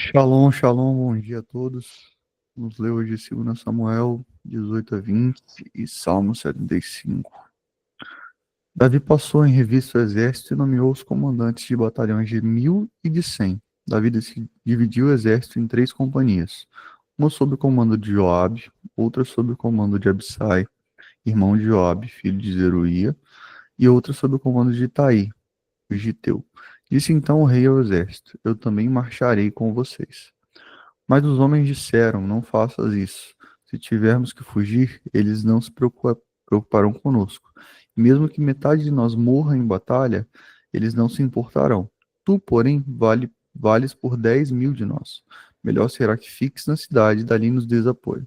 Shalom, shalom, bom dia a todos. Vamos ler hoje 2 Samuel 18 a 20 e Salmo 75. Davi passou em revista o exército e nomeou os comandantes de batalhões de 1.000 e de 100. Davi dividiu o exército em 3 companhias, uma sob o comando de Joabe, outra sob o comando de Abissai, irmão de Joabe, filho de Zeruia, e outra sob o comando de Itai, o Giteu. Disse então o rei ao exército: Eu também marcharei com vocês. Mas os homens disseram: Não faças isso. Se tivermos que fugir, eles não se preocuparão conosco. E mesmo que metade de nós morra em batalha, eles não se importarão. Tu, porém, vales por 10.000 de nós. Melhor será que fiques na cidade e dali nos dês apoio.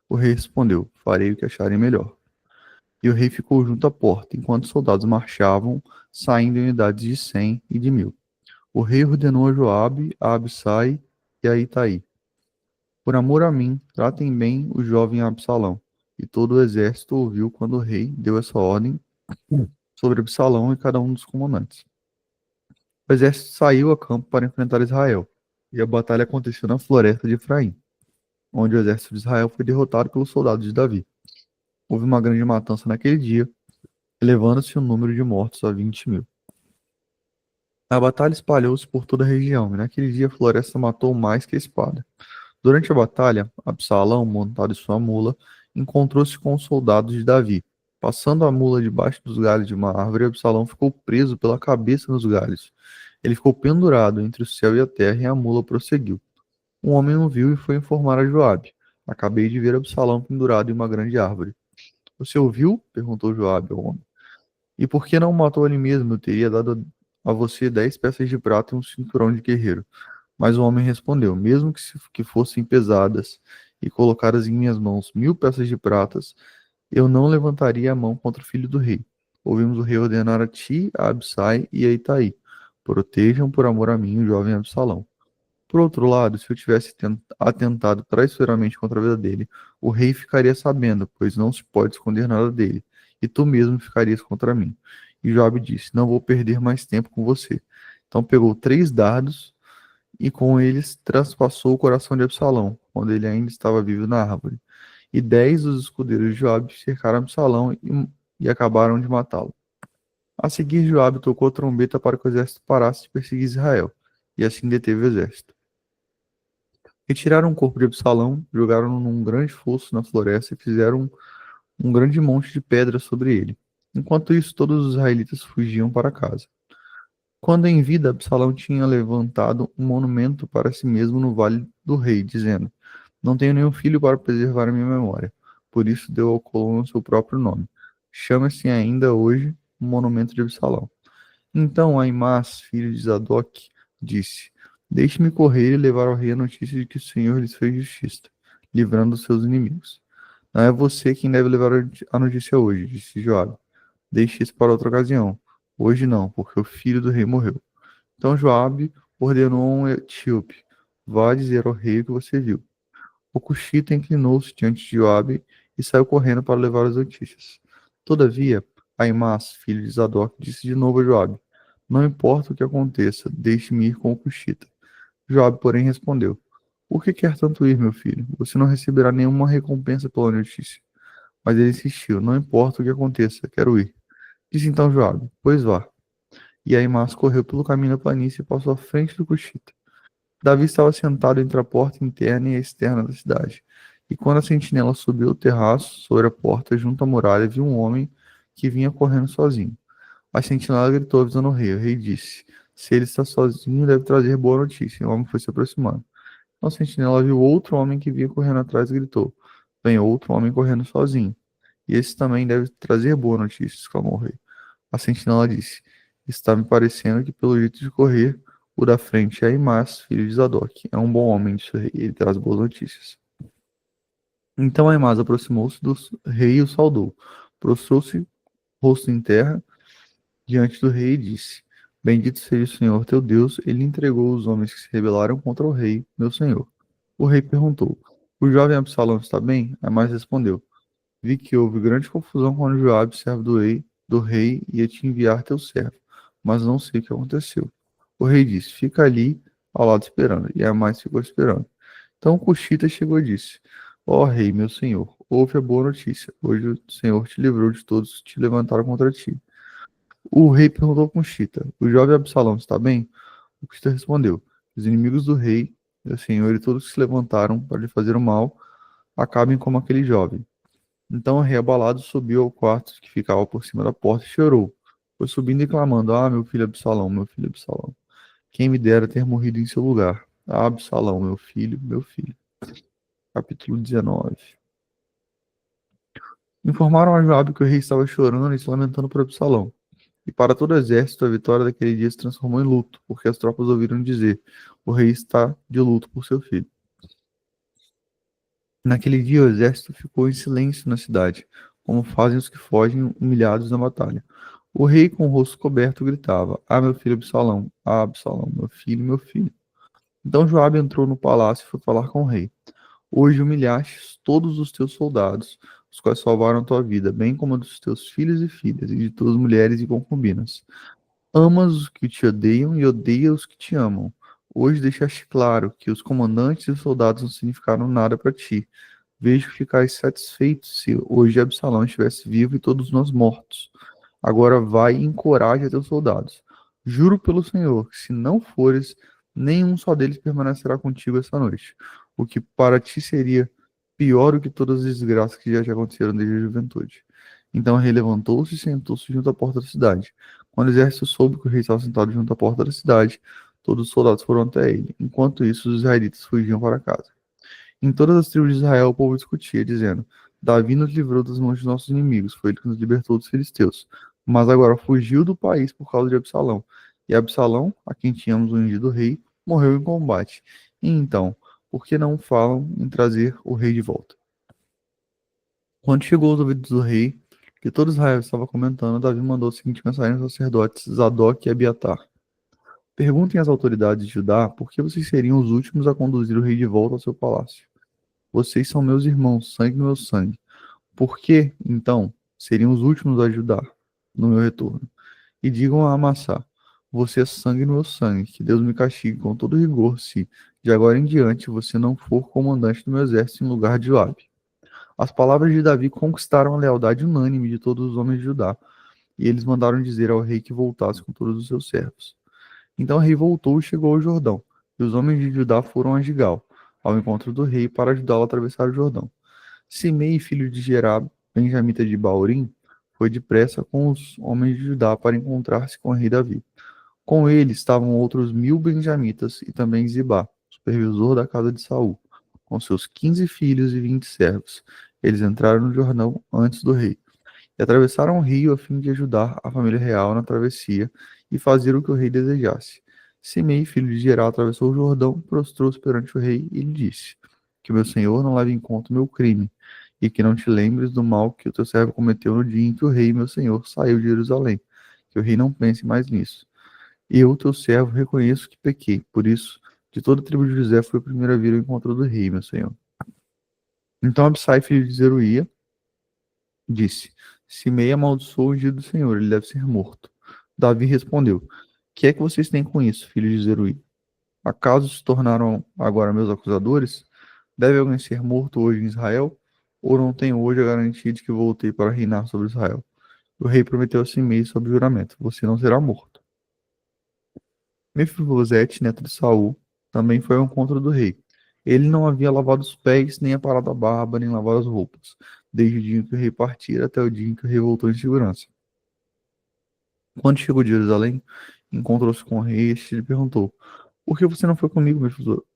O rei respondeu: Farei o que acharem melhor. E o rei ficou junto à porta, enquanto os soldados marchavam, saindo em unidades de 100 e de 1.000. O rei ordenou a Joabe, a Abissai e a Itai: Por amor a mim, tratem bem o jovem Absalão. E todo o exército ouviu quando o rei deu essa ordem sobre Absalão e cada um dos comandantes. O exército saiu a campo para enfrentar Israel, e a batalha aconteceu na floresta de Efraim, onde o exército de Israel foi derrotado pelos soldados de Davi. Houve uma grande matança naquele dia, elevando-se o número de mortos a 20.000. A batalha espalhou-se por toda a região, e naquele dia a floresta matou mais que a espada. Durante a batalha, Absalão, montado em sua mula, encontrou-se com os soldados de Davi. Passando a mula debaixo dos galhos de uma árvore, Absalão ficou preso pela cabeça nos galhos. Ele ficou pendurado entre o céu e a terra, e a mula prosseguiu. Um homem o viu e foi informar a Joabe: Acabei de ver Absalão pendurado em uma grande árvore. Você o viu? Perguntou Joabe ao homem. E por que não o matou ali mesmo? Eu teria dado a você 10 peças de prata e um cinturão de guerreiro. Mas o homem respondeu: Mesmo que fossem pesadas e colocadas em minhas mãos 1.000 peças de pratas, eu não levantaria a mão contra o filho do rei. Ouvimos o rei ordenar a ti, a Absai e a Itai: Protejam por amor a mim o jovem Absalão. Por outro lado, se eu tivesse atentado traiçoeiramente contra a vida dele, o rei ficaria sabendo, pois não se pode esconder nada dele, e tu mesmo ficarias contra mim. E Joabe disse: Não vou perder mais tempo com você. Então pegou 3 dardos e com eles traspassou o coração de Absalão, quando ele ainda estava vivo na árvore. E 10 dos escudeiros de Joabe cercaram Absalão e acabaram de matá-lo. A seguir, Joabe tocou a trombeta para que o exército parasse de perseguir Israel, e assim deteve o exército. Retiraram o corpo de Absalão, jogaram-no num grande fosso na floresta e fizeram um grande monte de pedras sobre ele. Enquanto isso, todos os israelitas fugiam para casa. Quando em vida, Absalão tinha levantado um monumento para si mesmo no Vale do Rei, dizendo: Não tenho nenhum filho para preservar a minha memória. Por isso deu ao colono seu próprio nome. Chama-se ainda hoje o Monumento de Absalão. Então Aimás, filho de Zadok, disse: Deixe-me correr e levar ao rei a notícia de que o Senhor lhes fez justiça, livrando os seus inimigos. Não é você quem deve levar a notícia hoje, disse Joabe. Deixe isso para outra ocasião. Hoje não, porque o filho do rei morreu. Então Joabe ordenou a um etíope: Vá dizer ao rei o que você viu. O cuxita inclinou-se diante de Joabe e saiu correndo para levar as notícias. Todavia, Aimás, filho de Zadok, disse de novo a Joabe: Não importa o que aconteça, deixe-me ir com o cuxita. Joabe, porém, respondeu: Por que quer tanto ir, meu filho? Você não receberá nenhuma recompensa pela notícia. Mas ele insistiu: Não importa o que aconteça, quero ir. Disse então Joabe: Pois vá. E Aimás correu pelo caminho da planície e passou à frente do cuxita. Davi estava sentado entre a porta interna e a externa da cidade. E quando a sentinela subiu o terraço sobre a porta junto à muralha, viu um homem que vinha correndo sozinho. A sentinela gritou avisando o rei. O rei disse: Se ele está sozinho, deve trazer boa notícia. E o homem foi se aproximando. Então a sentinela viu outro homem que vinha correndo atrás e gritou: Vem outro homem correndo sozinho. E esse também deve trazer boa notícia, exclamou o rei. A sentinela disse: Está me parecendo que, pelo jeito de correr, o da frente é Aimás, filho de Zadok. É um bom homem, disse o rei. Ele traz boas notícias. Então Aimás aproximou-se do rei e o saudou. Prostrou-se, rosto em terra, diante do rei e disse: Bendito seja o Senhor teu Deus, ele entregou os homens que se rebelaram contra o rei, meu senhor. O rei perguntou: O jovem Absalão está bem? Aimás respondeu: Vi que houve grande confusão quando Joabe, servo do rei, ia te enviar teu servo, mas não sei o que aconteceu. O rei disse: Fica ali ao lado esperando, e a mais ficou esperando. Então Cushita chegou e disse: Ó rei, meu senhor, ouve a boa notícia. Hoje o Senhor te livrou de todos que te levantaram contra ti. O rei perguntou a Cushita: O jovem Absalão está bem? O Cushita respondeu: Os inimigos do rei, meu senhor, e todos que se levantaram para lhe fazer o mal, acabem como aquele jovem. Então o rei abalado subiu ao quarto que ficava por cima da porta e chorou. Foi subindo e clamando: Ah, meu filho Absalão, meu filho Absalão. Quem me dera ter morrido em seu lugar. Ah, Absalão, meu filho, meu filho. Capítulo 19. Informaram a Joabe que o rei estava chorando e se lamentando por Absalão. E para todo o exército, a vitória daquele dia se transformou em luto, porque as tropas ouviram dizer: O rei está de luto por seu filho. Naquele dia, o exército ficou em silêncio na cidade, como fazem os que fogem humilhados na batalha. O rei, com o rosto coberto, gritava: Ah, meu filho Absalão! Ah, Absalão, meu filho, meu filho! Então Joabe entrou no palácio e foi falar com o rei. Hoje humilhastes todos os teus soldados, os quais salvaram a tua vida, bem como a dos teus filhos e filhas, e de tuas mulheres e concubinas. Amas os que te odeiam e odeias os que te amam. Hoje deixaste claro que os comandantes e os soldados não significaram nada para ti. Vejo que ficais satisfeitos se hoje Absalão estivesse vivo e todos nós mortos. Agora vai e encoraja teus soldados. Juro pelo Senhor que se não fores, nenhum só deles permanecerá contigo essa noite. O que para ti seria pior do que todas as desgraças que já te aconteceram desde a juventude. Então o rei levantou-se e sentou-se junto à porta da cidade. Quando o exército soube que o rei estava sentado junto à porta da cidade, todos os soldados foram até ele. Enquanto isso, os israelitas fugiam para casa. Em todas as tribos de Israel, o povo discutia, dizendo: Davi nos livrou das mãos de nossos inimigos, foi ele que nos libertou dos filisteus. Mas agora fugiu do país por causa de Absalão. E Absalão, a quem tínhamos ungido rei, morreu em combate. E então, por que não falam em trazer o rei de volta? Quando chegou aos ouvidos do rei, que todo Israel estava comentando, Davi mandou o seguinte mensagem aos sacerdotes Zadok e Abiatar: Perguntem às autoridades de Judá por que vocês seriam os últimos a conduzir o rei de volta ao seu palácio. Vocês são meus irmãos, sangue do meu sangue. Por que, então, seriam os últimos a ajudar no meu retorno? E digam a Amassá: Você é sangue no meu sangue, que Deus me castigue com todo rigor se, de agora em diante, você não for comandante do meu exército em lugar de Joabe. As palavras de Davi conquistaram a lealdade unânime de todos os homens de Judá, e eles mandaram dizer ao rei que voltasse com todos os seus servos. Então o rei voltou e chegou ao Jordão, e os homens de Judá foram a Gigal, ao encontro do rei, para ajudá-lo a atravessar o Jordão. Simei, filho de Gerá, benjamita de Baurim, foi depressa com os homens de Judá para encontrar-se com o rei Davi. Com ele estavam outros 1000 benjamitas e também Zibá, supervisor da casa de Saul, com seus 15 filhos e 20 servos. Eles entraram no Jordão antes do rei e atravessaram o rio a fim de ajudar a família real na travessia e fazer o que o rei desejasse. Simei, filho de Gerá, atravessou o Jordão, prostrou-se perante o rei e lhe disse: Que meu senhor não leve em conta o meu crime, e que não te lembres do mal que o teu servo cometeu no dia em que o rei, meu senhor, saiu de Jerusalém. Que o rei não pense mais nisso. Eu, teu servo, reconheço que pequei, por isso, de toda a tribo de José, fui o primeiro a vir ao encontro do rei, meu senhor. Então Absai, filho de Zeruía, disse: Simei amaldiçoou o ungido do Senhor, ele deve ser morto. Davi respondeu: Que é que vocês têm com isso, filho de Zeruí? Acaso se tornaram agora meus acusadores? Deve alguém ser morto hoje em Israel? Ou não tenho hoje a garantia de que voltei para reinar sobre Israel? O rei prometeu a Simei sob juramento: Você não será morto. Mefibosete, neto de Saul, também foi ao encontro do rei. Ele não havia lavado os pés, nem aparado a barba, nem lavado as roupas, desde o dia em que o rei partira até o dia em que o rei voltou em segurança. Quando chegou de Jerusalém, encontrou-se com o rei e este lhe perguntou: Por que você não foi comigo,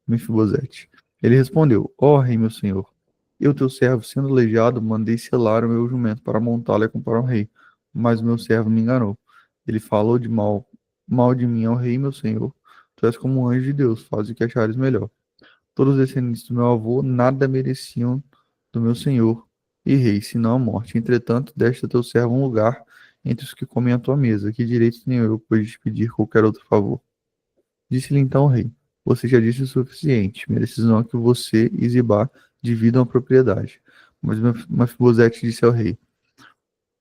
Mefibosete? Ele respondeu: Ó rei, meu senhor, eu, teu servo, sendo aleijado, mandei selar o meu jumento para montá-lo e acompanhar o rei. Mas o meu servo me enganou. Ele falou de mal de mim ao rei, meu senhor. Tu és como um anjo de Deus, faz o que achares melhor. Todos os descendentes do meu avô nada mereciam do meu senhor e rei, senão a morte. Entretanto, deste a teu servo um lugar entre os que comem a tua mesa. Que direito tenho eu, pois, de pedir qualquer outro favor? Disse-lhe então o rei: Você já disse o suficiente. Mereces não que você e Zibá dividam a propriedade. Mas Mefibosete disse ao rei: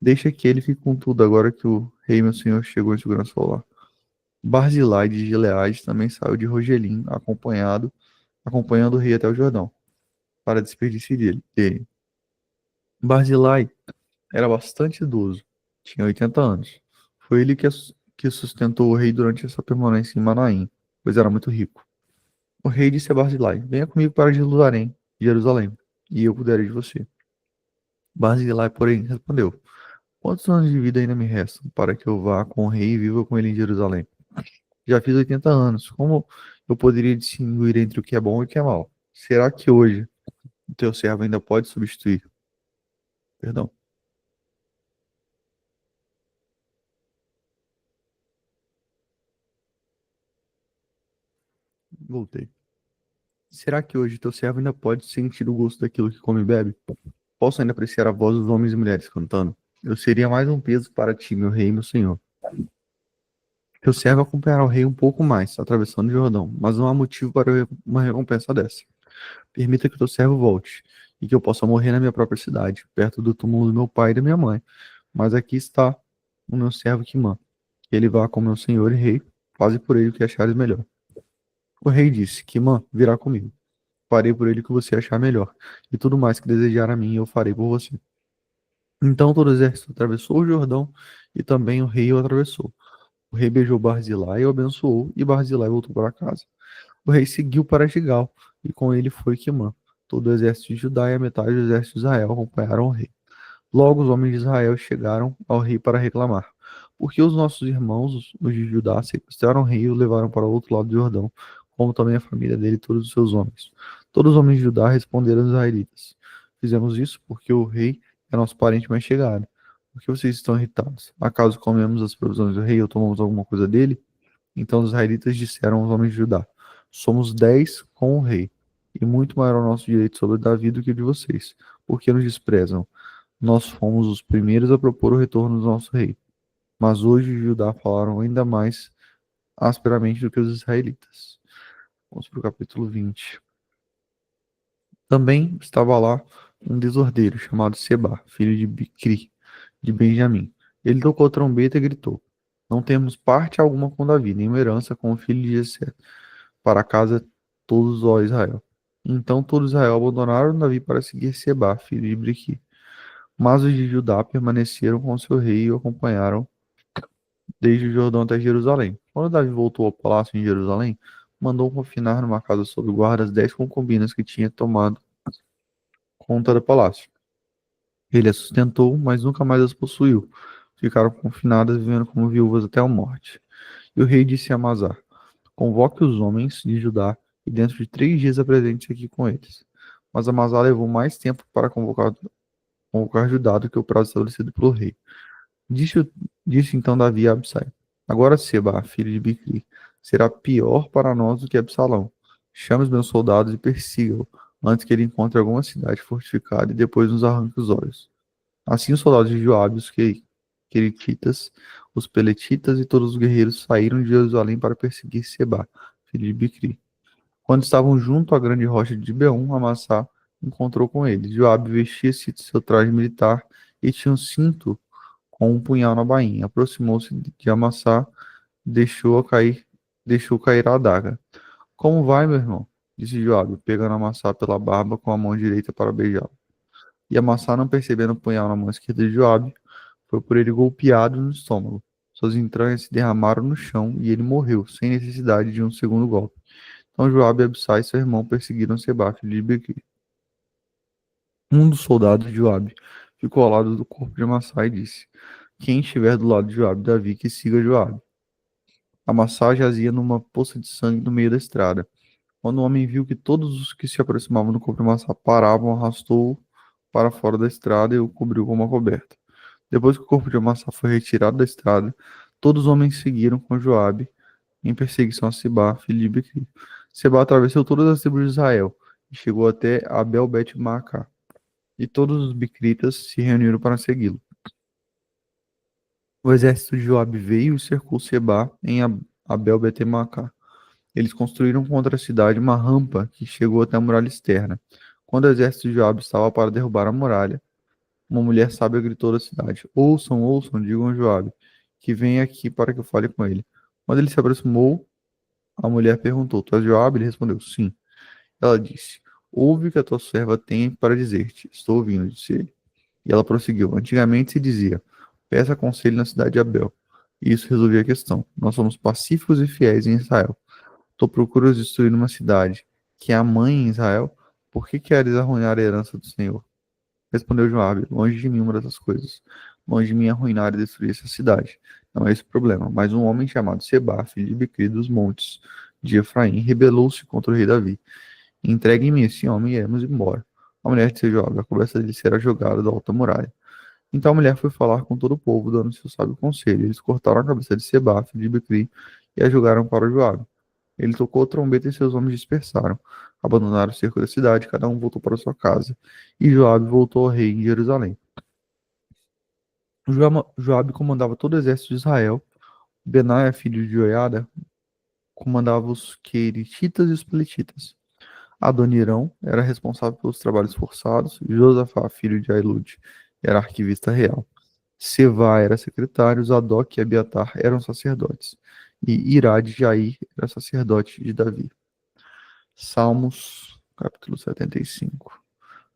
Deixa que ele fique com tudo agora que o rei, meu senhor, chegou em segurança ao lar. Barzilai de Gileade também saiu de Rogelim, acompanhando o rei até o Jordão, para despedir-se dele. Barzilai era bastante idoso, tinha 80 anos. Foi ele que sustentou o rei durante essa permanência em Manaim, pois era muito rico. O rei disse a Barzilai: Venha comigo para Jerusalém, e eu cuidarei de você. Barzilai, porém, respondeu: Quantos anos de vida ainda me restam para que eu vá com o rei e viva com ele em Jerusalém? Já fiz 80 anos. Como eu poderia distinguir entre o que é bom e o que é mal? Será que hoje o teu servo ainda pode substituir? Perdão, voltei. Será que hoje teu servo ainda pode sentir o gosto daquilo que come e bebe? Posso ainda apreciar a voz dos homens e mulheres cantando? Eu seria mais um peso para ti, meu rei e meu senhor. Teu servo acompanhará o rei um pouco mais, atravessando o Jordão, mas não há motivo para uma recompensa dessa. Permita que teu servo volte, e que eu possa morrer na minha própria cidade, perto do túmulo do meu pai e da minha mãe. Mas aqui está o meu servo Quimã. Que ele vá com meu senhor e rei, faze por ele o que achares melhor. O rei disse: Quimã virá comigo. Farei por ele o que você achar melhor, e tudo mais que desejar a mim eu farei por você. Então todo o exército atravessou o Jordão, e também o rei o atravessou. O rei beijou Barzilai e o abençoou, e Barzilai voltou para casa. O rei seguiu para Gigal, e com ele foi Quimã. Todo o exército de Judá e a metade do exército de Israel acompanharam o rei. Logo os homens de Israel chegaram ao rei para reclamar. Porque os nossos irmãos, os de Judá, sequestraram o rei e o levaram para o outro lado do Jordão, como também a família dele e todos os seus homens. Todos os homens de Judá responderam aos israelitas: Fizemos isso porque o rei é nosso parente mais chegado. Por que vocês estão irritados? Acaso comemos as provisões do rei ou tomamos alguma coisa dele? Então os israelitas disseram aos homens de Judá: Somos 10 com o rei, e muito maior é o nosso direito sobre Davi do que o de vocês. Por que nos desprezam? Nós fomos os primeiros a propor o retorno do nosso rei. Mas hoje os Judá falaram ainda mais asperamente do que os israelitas. Vamos para o capítulo 20. Também estava lá um desordeiro chamado Seba, filho de Bicri, de Benjamim. Ele tocou a trombeta e gritou: Não temos parte alguma com Davi, nem uma herança com o filho de Jessé, para casa todos, ó Israel. Então todos Israel abandonaram Davi para seguir Seba, filho de Biquri. Mas os de Judá permaneceram com seu rei e o acompanharam desde o Jordão até Jerusalém. Quando Davi voltou ao palácio em Jerusalém, mandou confinar numa casa sob guarda as 10 concubinas que tinha tomado conta do palácio. Ele as sustentou, mas nunca mais as possuiu. Ficaram confinadas, vivendo como viúvas até a morte. E o rei disse a Amazar: Convoque os homens de Judá e dentro de 3 dias apresente-se aqui com eles. Mas Amazar levou mais tempo para convocar Judá do que o prazo estabelecido pelo rei. Disse, disse então Davi a Absai: Agora Seba, filho de Bicri, será pior para nós do que Absalão. Chame os meus soldados e persiga-o, antes que ele encontre alguma cidade fortificada e depois nos arranque os olhos. Assim os soldados de Joabe, os Queretitas, os Peletitas e todos os guerreiros saíram de Jerusalém para perseguir Seba, filho de Bicri. Quando estavam junto à grande rocha de Gibeon, Amassá encontrou com eles. Joabe vestia-se de seu traje militar e tinha um cinto com um punhal na bainha. Aproximou-se de Amassá, deixou cair a adaga. Como vai, meu irmão? Disse Joabe, pegando Amassá pela barba com a mão direita para beijá-lo. E Amassá, não percebendo o punhal na mão esquerda de Joabe, foi por ele golpeado no estômago. Suas entranhas se derramaram no chão e ele morreu, sem necessidade de um segundo golpe. Então Joabe, Abissai e seu irmão perseguiram Seba, filho de Bequir. Um dos soldados de Joabe ficou ao lado do corpo de Amassá e disse: Quem estiver do lado de Joabe, Davi, que siga Joabe. Amassá jazia numa poça de sangue no meio da estrada. Quando o homem viu que todos os que se aproximavam do corpo de Amassá paravam, arrastou-o para fora da estrada e o cobriu com uma coberta. Depois que o corpo de Amassá foi retirado da estrada, todos os homens seguiram com Joabe em perseguição a Seba, filho de Bequir. Seba atravessou todas as tribos de Israel e chegou até Abel-Bet-Maacá. E todos os bicritas se reuniram para segui-lo. O exército de Joabe veio e cercou Seba em Abel-Bet-Maacá. Eles construíram contra a cidade uma rampa que chegou até a muralha externa. Quando o exército de Joabe estava para derrubar a muralha, uma mulher sábia gritou da cidade: Ouçam, ouçam, digam a Joabe, que vem aqui para que eu fale com ele. Quando ele se aproximou, a mulher perguntou: Tu és Joabe? Ele respondeu: Sim. Ela disse: Ouve o que a tua serva tem para dizer-te. Estou ouvindo, disse ele. E ela prosseguiu: Antigamente se dizia: Peça conselho na cidade de Abel. E isso resolvia a questão. Nós somos pacíficos e fiéis em Israel. Tu procuras destruir uma cidade que é a mãe em Israel. Por que queres arruinar a herança do Senhor? Respondeu Joabe: Longe de mim uma dessas coisas. Longe de mim arruinar e destruir essa cidade. Não é esse o problema. Mas um homem chamado Seba, filho de Bicri dos montes de Efraim, rebelou-se contra o rei Davi. Entregue-me esse homem e iremos embora. A mulher disse a Joabe: A conversa dele será jogada da alta muralha. Então a mulher foi falar com todo o povo, dando seu sábio conselho. Eles cortaram a cabeça de Seba, filho de Bicri, e a jogaram para o Joabe. Ele tocou a trombeta e seus homens dispersaram. Abandonaram o cerco da cidade, cada um voltou para sua casa. E Joabe voltou ao rei em Jerusalém. Joabe comandava todo o exército de Israel. Benaia, filho de Joiada, comandava os queretitas e os peletitas. Adonirão era responsável pelos trabalhos forçados. Josafá, filho de Ailud, era arquivista real. Sevá era secretário. Zadok e Abiatar eram sacerdotes. E Irade Jair era sacerdote de Davi. Salmos, capítulo 75.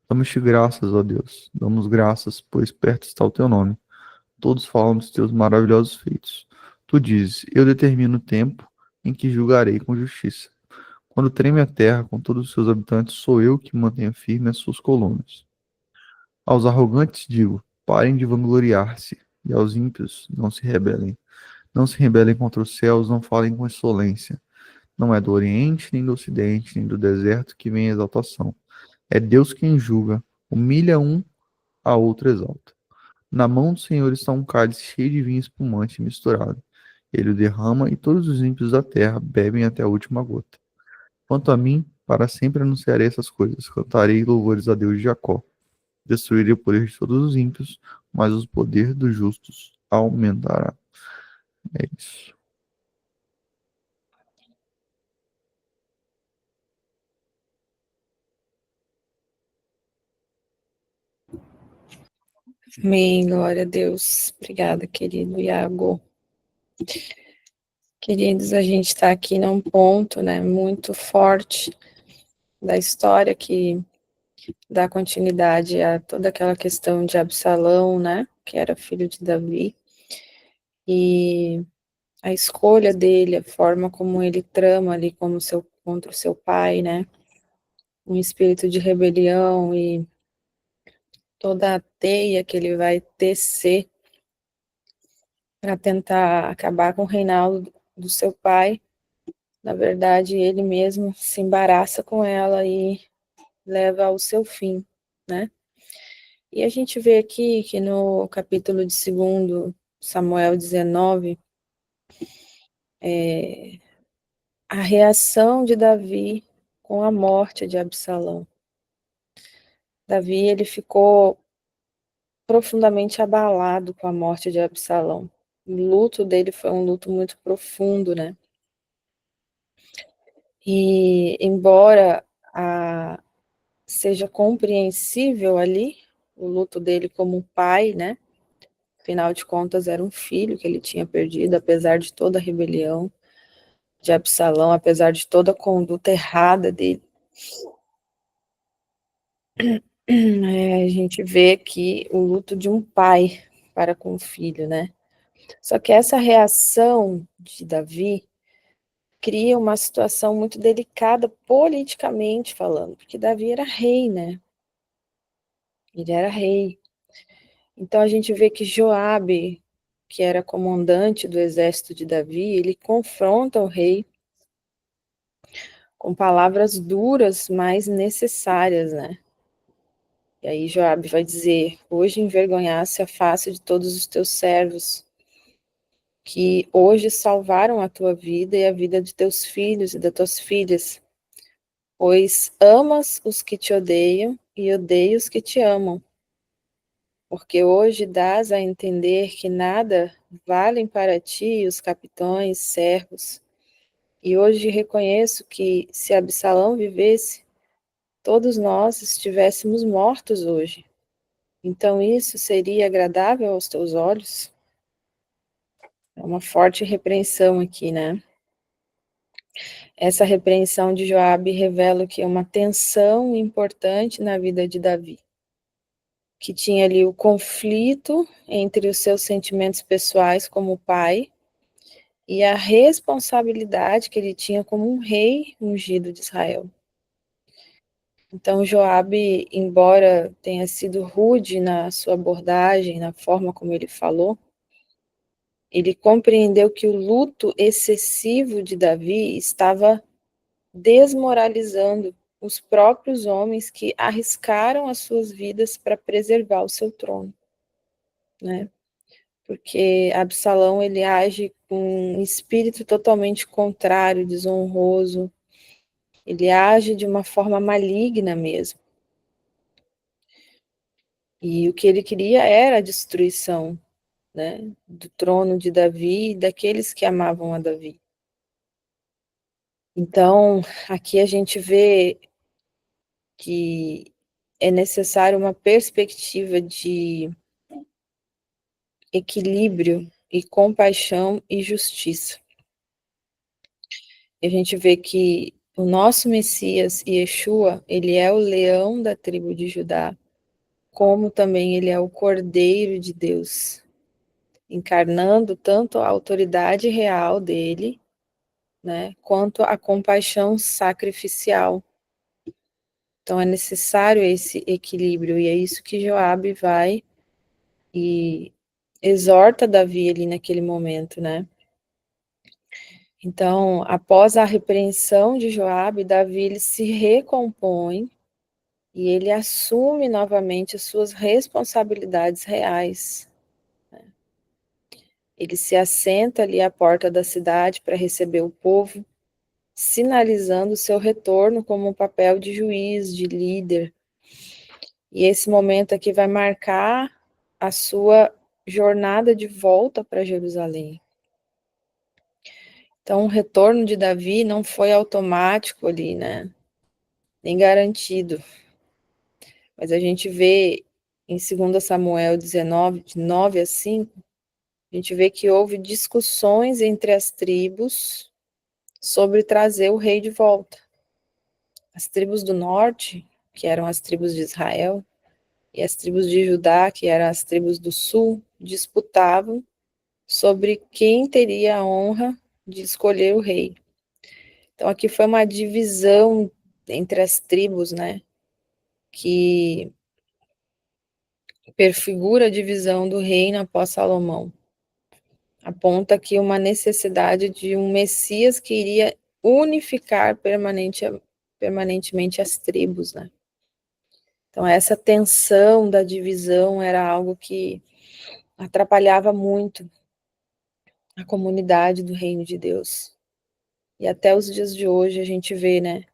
Damos-te graças, ó Deus. Damos graças, pois perto está o teu nome. Todos falam dos teus maravilhosos feitos. Tu dizes: Eu determino o tempo em que julgarei com justiça. Quando treme a terra com todos os seus habitantes, sou eu que mantenho firme as suas colunas. Aos arrogantes digo: parem de vangloriar-se, e aos ímpios, não se rebelem. Não se rebelem contra os céus, não falem com insolência. Não é do Oriente, nem do Ocidente, nem do deserto que vem a exaltação. É Deus quem julga, humilha um, a outro exalta. Na mão do Senhor está um cálice cheio de vinho espumante misturado. Ele o derrama e todos os ímpios da terra bebem até a última gota. Quanto a mim, para sempre anunciarei essas coisas, cantarei louvores a Deus de Jacó. Destruirei o poder de todos os ímpios, mas o poder dos justos aumentará. É isso. Amém, glória a Deus. Obrigada, querido Iago. Queridos, a gente está aqui num ponto, né, muito forte da história que dá continuidade a toda aquela questão de Absalão, né, que era filho de Davi, e a escolha dele, a forma como ele trama ali contra o seu pai, né, um espírito de rebelião e toda a teia que ele vai tecer para tentar acabar com o reinado do seu pai. Na verdade, ele mesmo se embaraça com ela e leva ao seu fim, né? E a gente vê aqui que no capítulo de 2 Samuel 19, a reação de Davi com a morte de Absalão. Davi, ele ficou profundamente abalado com a morte de Absalão. O luto dele foi um luto muito profundo, né? E embora seja compreensível ali o luto dele como um pai, né? Afinal de contas, era um filho que ele tinha perdido, apesar de toda a rebelião de Absalão, apesar de toda a conduta errada dele. A gente vê aqui o luto de um pai para com o filho, né? Só que essa reação de Davi cria uma situação muito delicada politicamente falando, porque Davi era rei, né? Ele era rei. Então a gente vê que Joabe, que era comandante do exército de Davi, ele confronta o rei com palavras duras, mas necessárias, né? E aí Joabe vai dizer: hoje envergonhasse a face de todos os teus servos, que hoje salvaram a tua vida e a vida de teus filhos e das tuas filhas, pois amas os que te odeiam e odeias os que te amam, porque hoje dás a entender que nada valem para ti os capitães, servos, e hoje reconheço que se Absalão vivesse, todos nós estivéssemos mortos hoje. Então isso seria agradável aos teus olhos? É uma forte repreensão aqui, né? Essa repreensão de Joabe revela que é uma tensão importante na vida de Davi, que tinha ali o conflito entre os seus sentimentos pessoais como pai e a responsabilidade que ele tinha como um rei ungido de Israel. Então Joabe, embora tenha sido rude na sua abordagem, na forma como ele falou, ele compreendeu que o luto excessivo de Davi estava desmoralizando os próprios homens que arriscaram as suas vidas para preservar o seu trono, né? Porque Absalão, ele age com um espírito totalmente contrário, desonroso, ele age de uma forma maligna mesmo. E o que ele queria era a destruição, né, do trono de Davi e daqueles que amavam a Davi. Então, aqui a gente vê que é necessário uma perspectiva de equilíbrio e compaixão e justiça. A gente vê que o nosso Messias, Yeshua, ele é o leão da tribo de Judá, como também ele é o Cordeiro de Deus, encarnando tanto a autoridade real dele, né, quanto a compaixão sacrificial. Então é necessário esse equilíbrio, e é isso que Joabe vai e exorta Davi ali naquele momento, né? Então, após a repreensão de Joabe, Davi ele se recompõe e ele assume novamente as suas responsabilidades reais. Ele se assenta ali à porta da cidade para receber o povo, sinalizando seu retorno como um papel de juiz, de líder. E esse momento aqui vai marcar a sua jornada de volta para Jerusalém. Então, o retorno de Davi não foi automático ali, né? Nem garantido. Mas a gente vê em 2 Samuel 19, de 9 a 5, a gente vê que houve discussões entre as tribos sobre trazer o rei de volta. As tribos do norte, que eram as tribos de Israel, e as tribos de Judá, que eram as tribos do sul, disputavam sobre quem teria a honra de escolher o rei. Então aqui foi uma divisão entre as tribos, né, que perfigura a divisão do reino após Salomão. Aponta aqui uma necessidade de um Messias que iria unificar permanentemente as tribos, né? Então essa tensão da divisão era algo que atrapalhava muito a comunidade do reino de Deus. E até os dias de hoje a gente vê, né,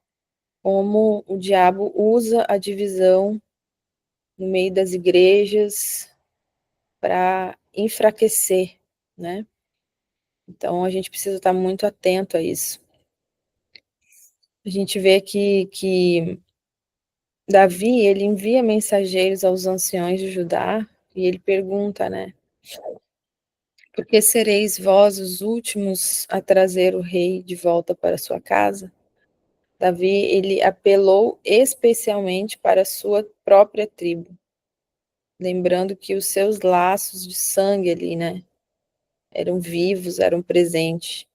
como o diabo usa a divisão no meio das igrejas para enfraquecer, né? Então a gente precisa estar muito atento a isso. A gente vê que Davi, ele envia mensageiros aos anciões de Judá e ele pergunta, né? Por que sereis vós os últimos a trazer o rei de volta para sua casa? Davi, ele apelou especialmente para a sua própria tribo, lembrando que os seus laços de sangue ali, né, eram vivos, eram presentes.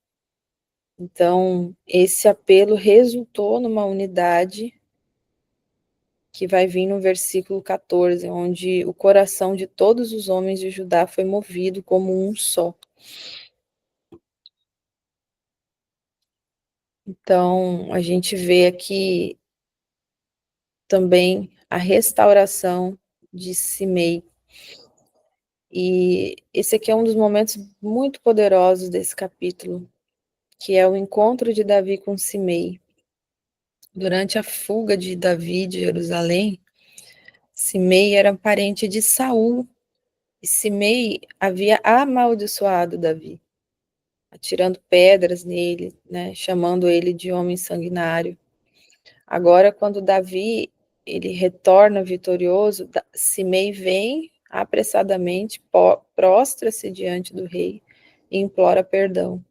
Então, esse apelo resultou numa unidade que vai vir no versículo 14, onde o coração de todos os homens de Judá foi movido como um só. Então, a gente vê aqui também a restauração de Simei. E esse aqui é um dos momentos muito poderosos desse capítulo, que é o encontro de Davi com Simei. Durante a fuga de Davi de Jerusalém, Simei era parente de Saul, e Simei havia amaldiçoado Davi, atirando pedras nele, né, chamando ele de homem sanguinário. Agora, quando Davi ele retorna vitorioso, Simei vem apressadamente, prostra-se diante do rei e implora perdão.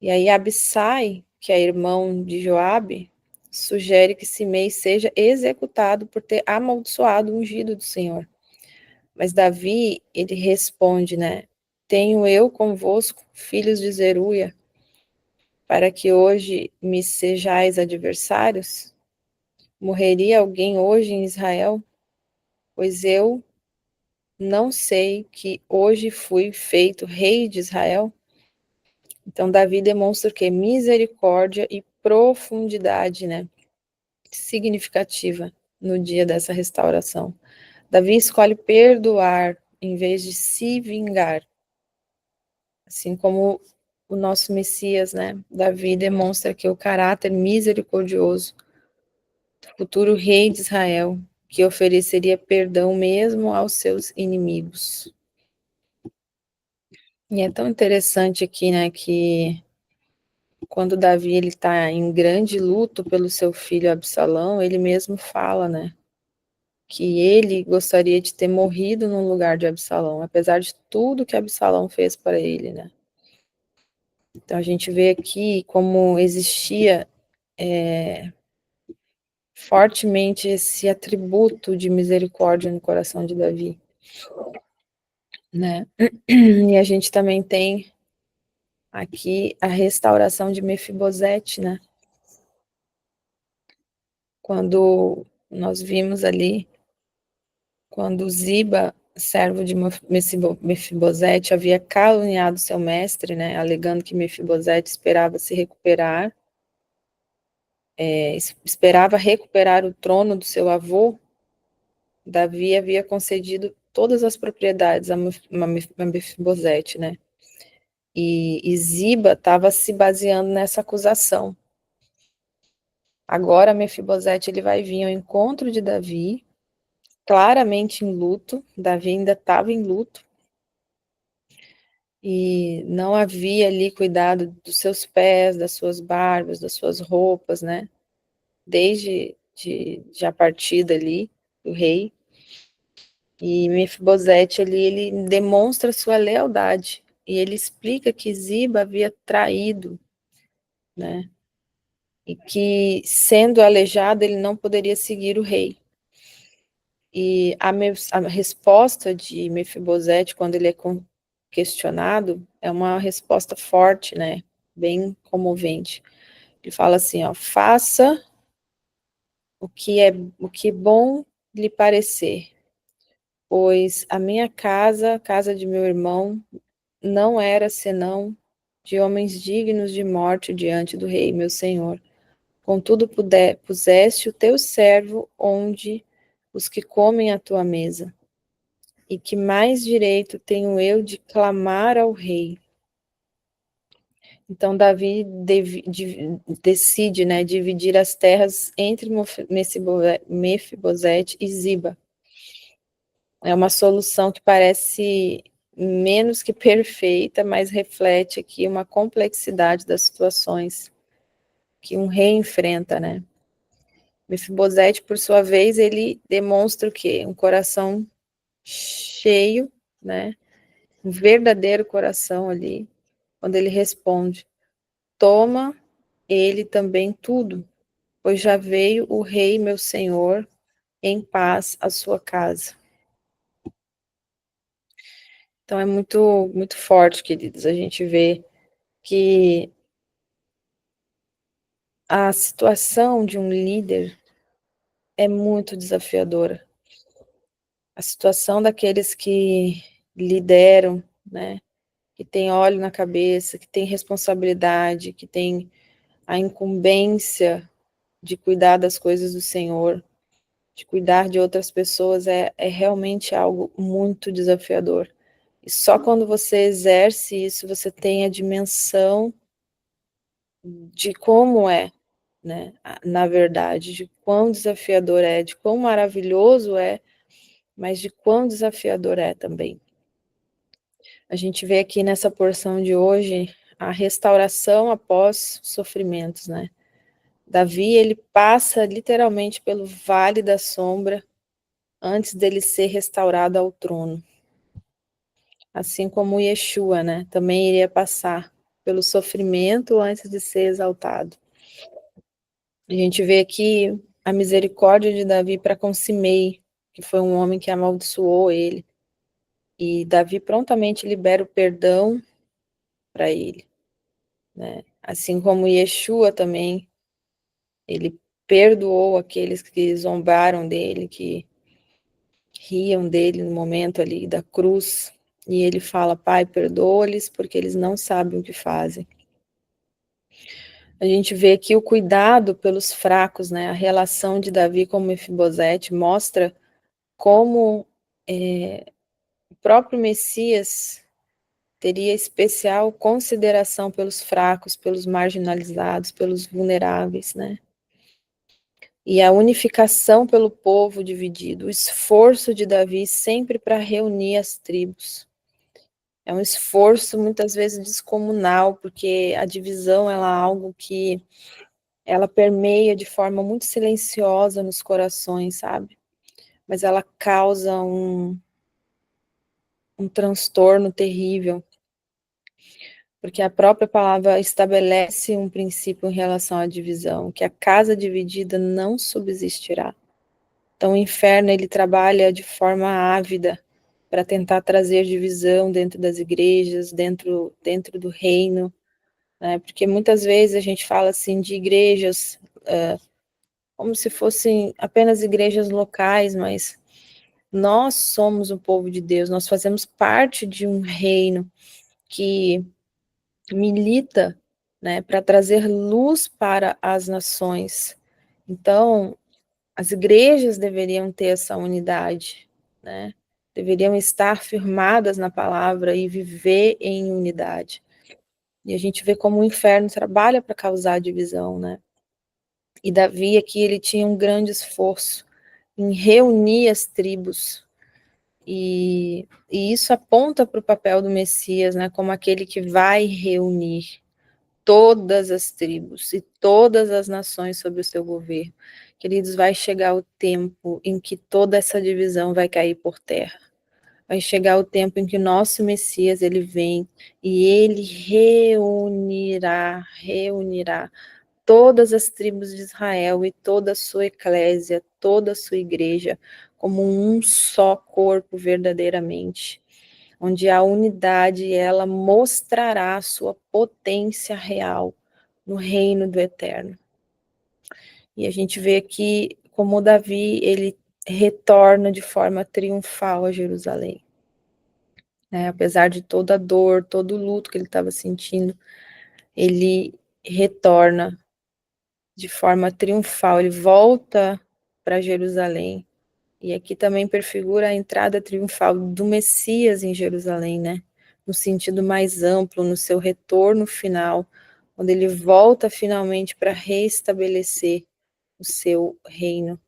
E aí Abissai, que é irmão de Joabe, sugere que Simei seja executado por ter amaldiçoado o ungido do Senhor. Mas Davi, ele responde, né? Tenho eu convosco, filhos de Zeruia, para que hoje me sejais adversários? Morreria alguém hoje em Israel? Pois eu não sei que hoje fui feito rei de Israel? Então, Davi demonstra o quê? Misericórdia e profundidade, né? Significativa no dia dessa restauração. Davi escolhe perdoar em vez de se vingar. Assim como o nosso Messias, né? Davi demonstra que o caráter misericordioso do futuro rei de Israel, que ofereceria perdão mesmo aos seus inimigos. E é tão interessante aqui, né, que quando Davi ele está em grande luto pelo seu filho Absalão, ele mesmo fala, né, que ele gostaria de ter morrido no lugar de Absalão, apesar de tudo que Absalão fez para ele, né. Então a gente vê aqui como existia fortemente esse atributo de misericórdia no coração de Davi, né. E a gente também tem aqui a restauração de Mefibosete, né. Quando nós vimos ali, quando Ziba, servo de Mefibosete, havia caluniado seu mestre, né, alegando que Mefibosete esperava se recuperar, esperava recuperar o trono do seu avô, Davi havia concedido todas as propriedades a Mefibosete, né, e Ziba estava se baseando nessa acusação. Agora Mefibosete ele vai vir ao encontro de Davi, claramente em luto, Davi ainda estava em luto, e não havia ali cuidado dos seus pés, das suas barbas, das suas roupas, né, desde de a partida ali do rei, e Mefibosete ali, ele demonstra sua lealdade, e ele explica que Ziba havia traído, né, e que sendo aleijado ele não poderia seguir o rei. E a resposta de Mefibosete, quando ele é questionado, é uma resposta forte, né? Bem comovente. Ele fala assim, ó, faça o que bom lhe parecer, pois a minha casa, a casa de meu irmão, não era senão de homens dignos de morte diante do rei, meu senhor. Contudo, puseste o teu servo onde os que comem à tua mesa. E que mais direito tenho eu de clamar ao rei? Então Davi decide, né, dividir as terras entre Mefibosete e Ziba. É uma solução que parece menos que perfeita, mas reflete aqui uma complexidade das situações que um rei enfrenta, né? Mefibosete, por sua vez, ele demonstra o quê? Um coração cheio, né? Um verdadeiro coração ali, quando ele responde: toma ele também tudo, pois já veio o rei meu senhor em paz à sua casa. Então é muito forte, queridos, a gente vê que a situação de um líder é muito desafiadora. A situação daqueles que lideram, né, que tem óleo na cabeça, que tem responsabilidade, que tem a incumbência de cuidar das coisas do Senhor, de cuidar de outras pessoas, é realmente algo muito desafiador. E só quando você exerce isso, você tem a dimensão de como é, né? Na verdade, de quão desafiador é, de quão maravilhoso é, mas de quão desafiador é também. A gente vê aqui nessa porção de hoje a restauração após sofrimentos, né? Davi, ele passa literalmente pelo vale da sombra antes dele ser restaurado ao trono. assim como Yeshua, né, também iria passar pelo sofrimento antes de ser exaltado. A gente vê aqui a misericórdia de Davi para com Simei, que foi um homem que amaldiçoou ele, e Davi prontamente libera o perdão para ele, né? Assim como Yeshua também, ele perdoou aqueles que zombaram dele, que riam dele no momento ali da cruz, e ele fala: Pai, perdoa-lhes porque eles não sabem o que fazem. A gente vê aqui o cuidado pelos fracos, né? A relação de Davi com Mefibosete mostra como o próprio Messias teria especial consideração pelos fracos, pelos marginalizados, pelos vulneráveis, né? E a unificação pelo povo dividido, o esforço de Davi sempre para reunir as tribos. É um esforço muitas vezes descomunal, porque a divisão ela é algo que ela permeia de forma muito silenciosa nos corações, sabe? Mas ela causa um transtorno terrível, porque a própria palavra estabelece um princípio em relação à divisão, que a casa dividida não subsistirá. Então o inferno ele trabalha de forma ávida para tentar trazer divisão dentro das igrejas, dentro do reino, né? Porque muitas vezes a gente fala assim de igrejas como se fossem apenas igrejas locais, mas nós somos o povo de Deus, nós fazemos parte de um reino que milita, né, para trazer luz para as nações. Então, as igrejas deveriam ter essa unidade, né? Deveriam estar firmadas na palavra e viver em unidade. E a gente vê como o inferno trabalha para causar divisão, né? E Davi aqui, ele tinha um grande esforço em reunir as tribos, e isso aponta para o papel do Messias, né, como aquele que vai reunir todas as tribos e todas as nações sob o seu governo. Queridos, vai chegar o tempo em que toda essa divisão vai cair por terra. Vai chegar o tempo em que o nosso Messias, ele vem e ele reunirá todas as tribos de Israel e toda a sua eclésia, toda a sua igreja, como um só corpo verdadeiramente, onde a unidade ela mostrará a sua potência real no reino do eterno. E a gente vê aqui como Davi, ele retorna de forma triunfal a Jerusalém. Apesar de toda a dor, todo o luto que ele estava sentindo, ele retorna de forma triunfal, ele volta para Jerusalém. E aqui também prefigura a entrada triunfal do Messias em Jerusalém, né? No sentido mais amplo, no seu retorno final, quando ele volta finalmente para restabelecer o seu reino.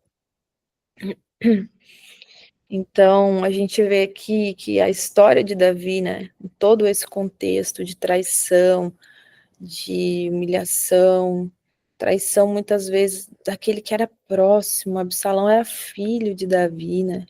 Então, a gente vê aqui que a história de Davi, né, em todo esse contexto de traição, de humilhação, traição muitas vezes daquele que era próximo. Absalão era filho de Davi, né?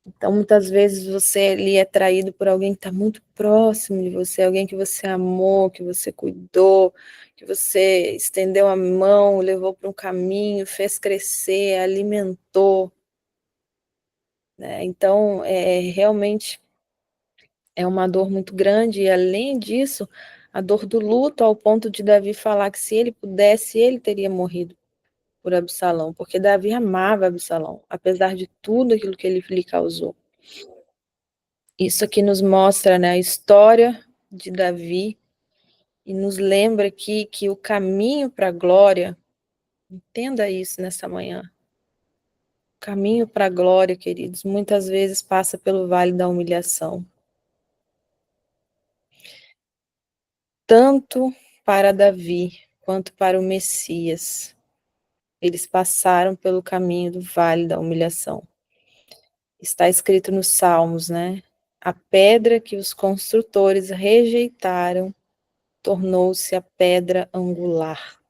Então, muitas vezes você ali é traído por alguém que está muito próximo de você, alguém que você amou, que você cuidou, que você estendeu a mão, levou para um caminho, fez crescer, alimentou, né? Então, realmente é uma dor muito grande, e além disso, a dor do luto, ao ponto de Davi falar que se ele pudesse, ele teria morrido por Absalão, porque Davi amava Absalão, apesar de tudo aquilo que ele lhe causou. Isso aqui nos mostra, né, a história de Davi, e nos lembra aqui que o caminho para a glória, entenda isso nessa manhã, o caminho para a glória, queridos, muitas vezes passa pelo vale da humilhação. Tanto para Davi quanto para o Messias, eles passaram pelo caminho do vale da humilhação. Está escrito nos Salmos, né? A pedra que os construtores rejeitaram tornou-se a pedra angular.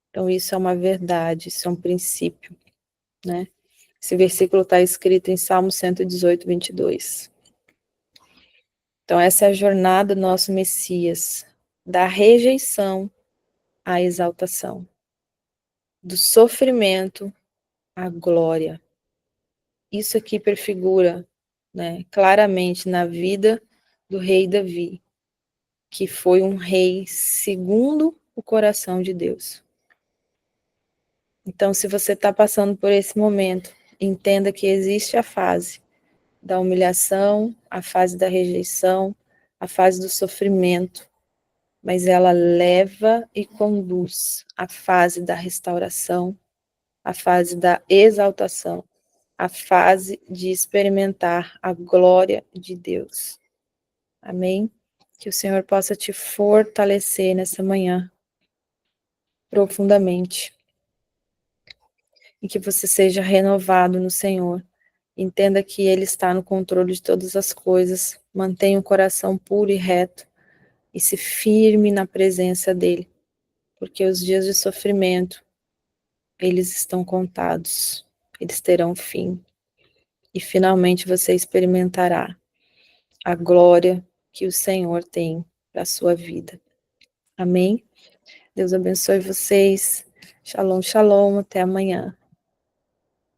Então, isso é uma verdade, isso é um princípio, né? Esse versículo está escrito em Salmo 118, 22. Então, essa é a jornada do nosso Messias, da rejeição à exaltação, do sofrimento à glória. Isso aqui prefigura, né, claramente na vida do rei Davi, que foi um rei segundo o coração de Deus. Então, se você está passando por esse momento, entenda que existe a fase da humilhação, a fase da rejeição, a fase do sofrimento, mas ela leva e conduz à fase da restauração, à fase da exaltação, à fase de experimentar a glória de Deus. Amém? Que o Senhor possa te fortalecer nessa manhã, profundamente, e que você seja renovado no Senhor. Entenda que Ele está no controle de todas as coisas, mantenha o coração puro e reto, e se firme na presença dEle, porque os dias de sofrimento, eles estão contados, eles terão fim, e finalmente você experimentará a glória que o Senhor tem para a sua vida. Amém? Deus abençoe vocês. Shalom, shalom, até amanhã.